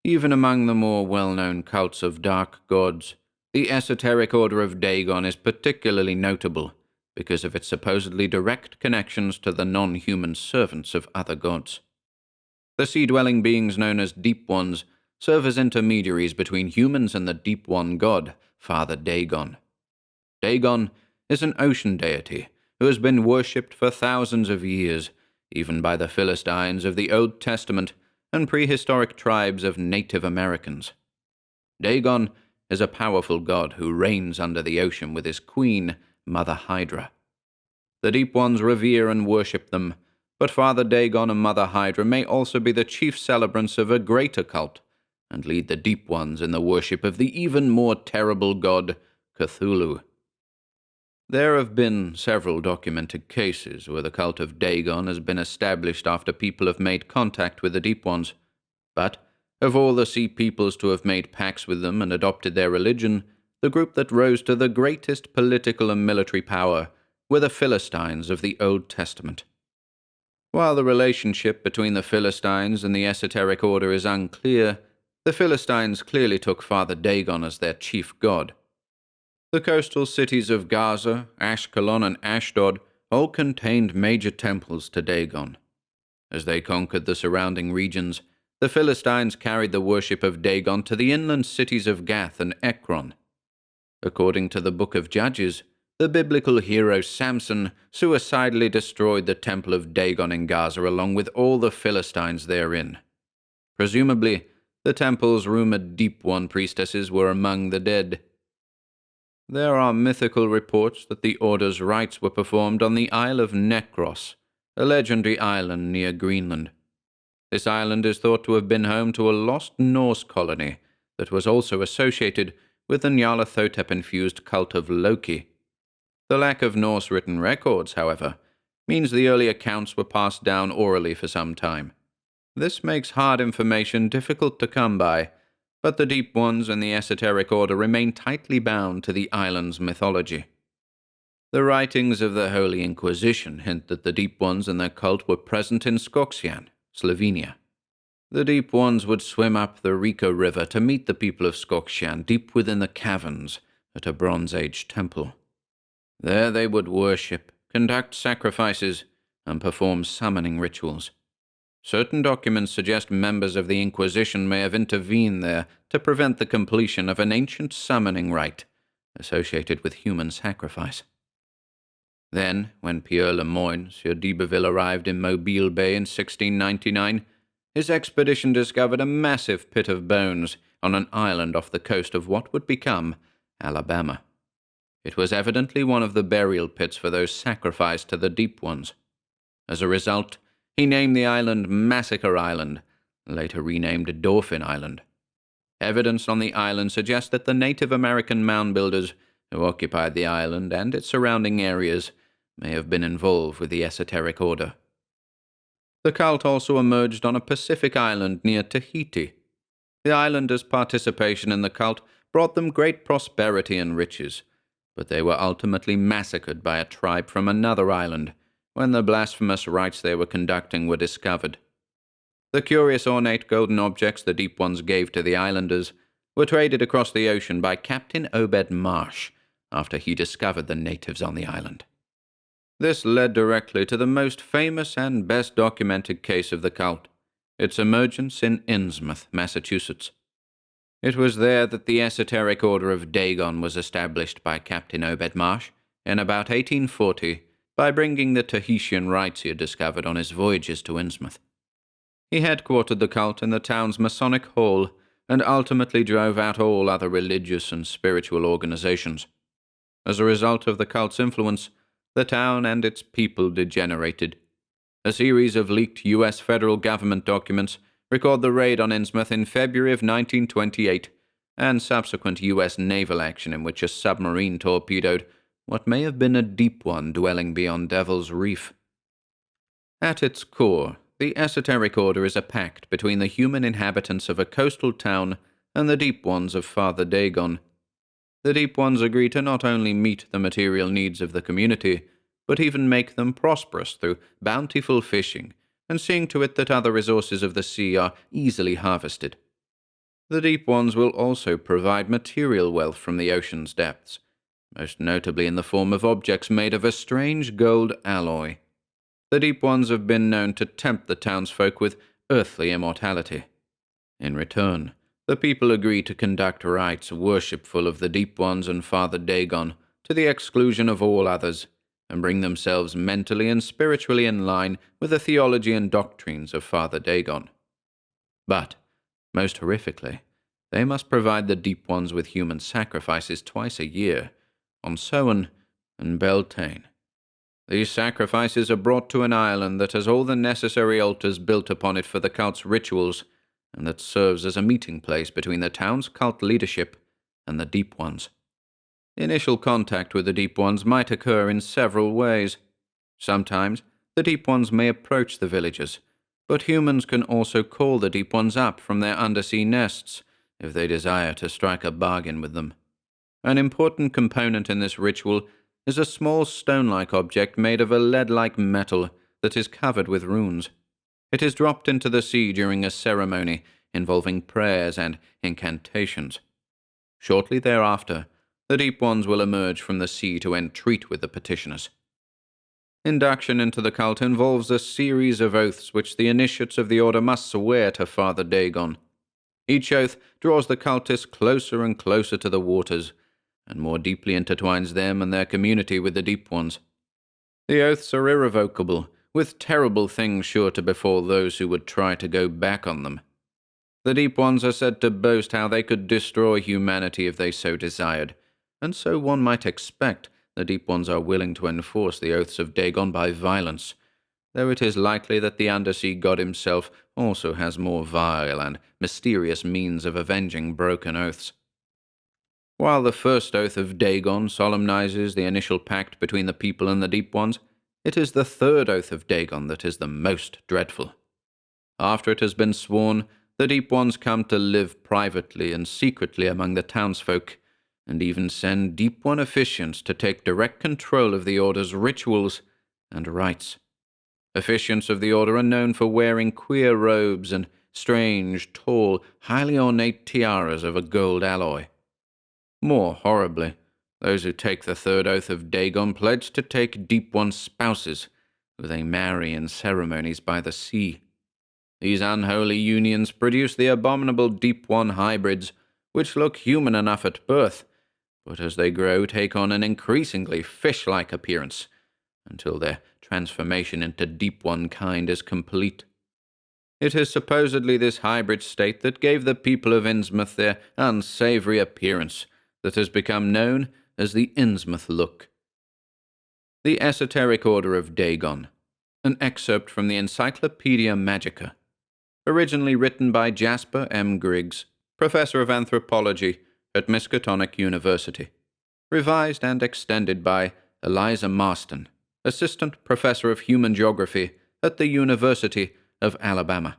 Even among the more well-known cults of dark gods, the esoteric order of Dagon is particularly notable because of its supposedly direct connections to the non-human servants of other gods. The sea-dwelling beings known as Deep Ones serve as intermediaries between humans and the Deep One god, Father Dagon. Dagon is an ocean deity who has been worshipped for thousands of years, even by the Philistines of the Old Testament and prehistoric tribes of Native Americans. Dagon is a powerful god who reigns under the ocean with his queen, Mother Hydra. The Deep Ones revere and worship them, but Father Dagon and Mother Hydra may also be the chief celebrants of a greater cult and lead the Deep Ones in the worship of the even more terrible god, Cthulhu. There have been several documented cases where the cult of Dagon has been established after people have made contact with the Deep Ones, but of all the sea peoples to have made pacts with them and adopted their religion, the group that rose to the greatest political and military power were the Philistines of the Old Testament. While the relationship between the Philistines and the esoteric order is unclear, the Philistines clearly took Father Dagon as their chief god. The coastal cities of Gaza, Ashkelon, and Ashdod all contained major temples to Dagon. As they conquered the surrounding regions, the Philistines carried the worship of Dagon to the inland cities of Gath and Ekron. According to the Book of Judges, the biblical hero Samson suicidally destroyed the temple of Dagon in Gaza along with all the Philistines therein. Presumably, the temple's rumored Deep One priestesses were among the dead. There are mythical reports that the order's rites were performed on the Isle of Nekros, a legendary island near Greenland. This island is thought to have been home to a lost Norse colony that was also associated with the Nyarlathotep-infused cult of Loki. The lack of Norse written records, however, means the early accounts were passed down orally for some time. This makes hard information difficult to come by, but the Deep Ones and the esoteric order remain tightly bound to the island's mythology. The writings of the Holy Inquisition hint that the Deep Ones and their cult were present in Skopje, Slovenia. The Deep Ones would swim up the Reka River to meet the people of Skopje deep within the caverns at a Bronze Age temple. There they would worship, conduct sacrifices, and perform summoning rituals. Certain documents suggest members of the Inquisition may have intervened there to prevent the completion of an ancient summoning rite associated with human sacrifice. Then, when Pierre Le Moyne, Sieur d'Iberville, arrived in Mobile Bay in 1699, his expedition discovered a massive pit of bones on an island off the coast of what would become Alabama. It was evidently one of the burial pits for those sacrificed to the Deep Ones. As a result, he named the island Massacre Island, later renamed Dauphin Island. Evidence on the island suggests that the Native American mound builders who occupied the island and its surrounding areas may have been involved with the esoteric order. The cult also emerged on a Pacific island near Tahiti. The islanders' participation in the cult brought them great prosperity and riches, but they were ultimately massacred by a tribe from another island when the blasphemous rites they were conducting were discovered. The curious ornate golden objects the Deep Ones gave to the islanders were traded across the ocean by Captain Obed Marsh after he discovered the natives on the island. This led directly to the most famous and best documented case of the cult, its emergence in Innsmouth, Massachusetts. It was there that the esoteric order of Dagon was established by Captain Obed Marsh in about 1840 by bringing the Tahitian rites he had discovered on his voyages to Innsmouth. He headquartered the cult in the town's Masonic Hall and ultimately drove out all other religious and spiritual organizations. As a result of the cult's influence, the town and its people degenerated. A series of leaked U.S. federal government documents record the raid on Innsmouth in February of 1928 and subsequent U.S. naval action in which a submarine torpedoed what may have been a Deep One dwelling beyond Devil's Reef. At its core, the esoteric order is a pact between the human inhabitants of a coastal town and the Deep Ones of Father Dagon. The Deep Ones agree to not only meet the material needs of the community, but even make them prosperous through bountiful fishing and seeing to it that other resources of the sea are easily harvested. The Deep Ones will also provide material wealth from the ocean's depths, most notably in the form of objects made of a strange gold alloy. The Deep Ones have been known to tempt the townsfolk with earthly immortality. In return, the people agree to conduct rites worshipful of the Deep Ones and Father Dagon to the exclusion of all others, and bring themselves mentally and spiritually in line with the theology and doctrines of Father Dagon. But, most horrifically, they must provide the Deep Ones with human sacrifices twice a year, on Samhain and Beltane. These sacrifices are brought to an island that has all the necessary altars built upon it for the cult's rituals, and that serves as a meeting place between the town's cult leadership and the Deep Ones. Initial contact with the Deep Ones might occur in several ways. Sometimes, the Deep Ones may approach the villagers, but humans can also call the Deep Ones up from their undersea nests if they desire to strike a bargain with them. An important component in this ritual is a small stone-like object made of a lead-like metal that is covered with runes. It is dropped into the sea during a ceremony involving prayers and incantations. Shortly thereafter, the Deep Ones will emerge from the sea to entreat with the petitioners. Induction into the cult involves a series of oaths which the initiates of the order must swear to Father Dagon. Each oath draws the cultists closer and closer to the waters, and more deeply intertwines them and their community with the Deep Ones. The oaths are irrevocable, with terrible things sure to befall those who would try to go back on them. The Deep Ones are said to boast how they could destroy humanity if they so desired, and so one might expect the Deep Ones are willing to enforce the oaths of Dagon by violence, though it is likely that the undersea god himself also has more vile and mysterious means of avenging broken oaths. While the first oath of Dagon solemnizes the initial pact between the people and the Deep Ones, it is the third oath of Dagon that is the most dreadful. After it has been sworn, the Deep Ones come to live privately and secretly among the townsfolk, and even send Deep One officiants to take direct control of the Order's rituals and rites. Officiants of the Order are known for wearing queer robes and strange, tall, highly ornate tiaras of a gold alloy. More horribly, those who take the third oath of Dagon pledge to take Deep One's spouses, who they marry in ceremonies by the sea. These unholy unions produce the abominable Deep One hybrids, which look human enough at birth, but as they grow take on an increasingly fish-like appearance, until their transformation into Deep One kind is complete. It is supposedly this hybrid state that gave the people of Innsmouth their unsavory appearance, that has become known as the Innsmouth look. The Esoteric Order of Dagon, an excerpt from the Encyclopaedia Magica, originally written by Jasper M. Griggs, Professor of Anthropology at Miskatonic University, revised and extended by Eliza Marston, Assistant Professor of Human Geography at the University of Alabama.